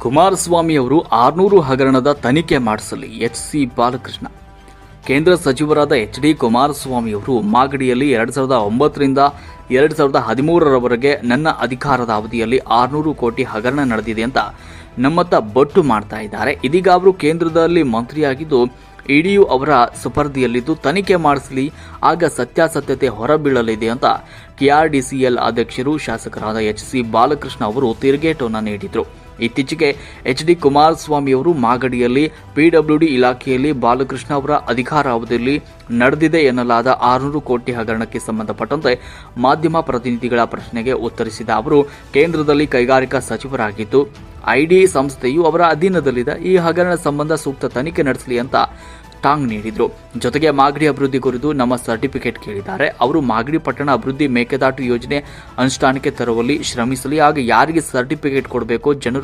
ಕುಮಾರಸ್ವಾಮಿ ಅವರು 600 ಹಗರಣದ ತನಿಖೆ ಮಾಡಿಸಲಿ ಎಚ್.ಸಿ. ಬಾಲಕೃಷ್ಣ. ಕೇಂದ್ರ ಸಚಿವರಾದ ಎಚ್.ಡಿ. ಕುಮಾರಸ್ವಾಮಿ ಅವರು ಮಾಗಡಿಯಲ್ಲಿ 2009 ರಿಂದ 2013ರವರೆಗೆ ನನ್ನ ಅಧಿಕಾರದ ಅವಧಿಯಲ್ಲಿ 600 ಕೋಟಿ ಹಗರಣ ನಡೆದಿದೆ ಅಂತ ನಮ್ಮತ್ತ ಬೊಟ್ಟು ಮಾಡ್ತಾ ಇದ್ದಾರೆ. ಇದೀಗ ಅವರು ಕೇಂದ್ರದಲ್ಲಿ ಮಂತ್ರಿಯಾಗಿದ್ದು ಇಡಿಯು ಅವರ ಸುಪರ್ದಿಯಲ್ಲಿದ್ದು ತನಿಖೆ ಮಾಡಿಸಲಿ, ಆಗ ಸತ್ಯಾಸತ್ಯತೆ ಹೊರಬೀಳಲಿದೆ ಅಂತ ಕೆಆರ್ಡಿಸಿಎಲ್ ಅಧ್ಯಕ್ಷರು ಶಾಸಕರಾದ ಎಚ್.ಸಿ. ಬಾಲಕೃಷ್ಣ ಅವರು ತಿರುಗೇಟನ್ನು ನೀಡಿದರು. ಇತ್ತೀಚೆಗೆ ಎಚ್.ಡಿ. ಕುಮಾರಸ್ವಾಮಿ ಅವರು ಮಾಗಡಿಯಲ್ಲಿ ಪಿಡಬ್ಲ್ಯೂಡಿ ಇಲಾಖೆಯಲ್ಲಿ ಬಾಲಕೃಷ್ಣ ಅವರ ಅಧಿಕಾರಾವಧಿಯಲ್ಲಿ ನಡೆದಿದೆ ಎನ್ನಲಾದ 600 ಕೋಟಿ ಹಗರಣಕ್ಕೆ ಸಂಬಂಧಪಟ್ಟಂತೆ ಮಾಧ್ಯಮ ಪ್ರತಿನಿಧಿಗಳ ಪ್ರಶ್ನೆಗೆ ಉತ್ತರಿಸಿದ ಅವರು, ಕೇಂದ್ರದಲ್ಲಿ ಕೈಗಾರಿಕಾ ಸಚಿವರಾಗಿದ್ದು ಐಡಿ ಸಂಸ್ಥೆಯು ಅವರ ಅಧೀನದಲ್ಲಿದೆ. ಈ ಹಗರಣ ಸಂಬಂಧ ಸೂಕ್ತ ತನಿಖೆ ನಡೆಸಲಿ ಅಂತ ಟಾಂಗ್ ನೀಡಿದರು. ಜೊತೆಗೆ ಮಾಗಡಿ ಅಭಿವೃದ್ಧಿ ಕುರಿತು ನಮ್ಮ ಸರ್ಟಿಫಿಕೇಟ್ ಕೇಳಿದ್ದಾರೆ. ಅವರು ಮಾಗಡಿ ಪಟ್ಟಣ ಅಭಿವೃದ್ಧಿ ಮೇಕೆದಾಟು ಯೋಜನೆ ಅನುಷ್ಠಾನಕ್ಕೆ ತರುವಲ್ಲಿ ಶ್ರಮಿಸಲಿ, ಆಗ ಯಾರಿಗೆ ಸರ್ಟಿಫಿಕೇಟ್ ಕೊಡಬೇಕೋ ಜನರು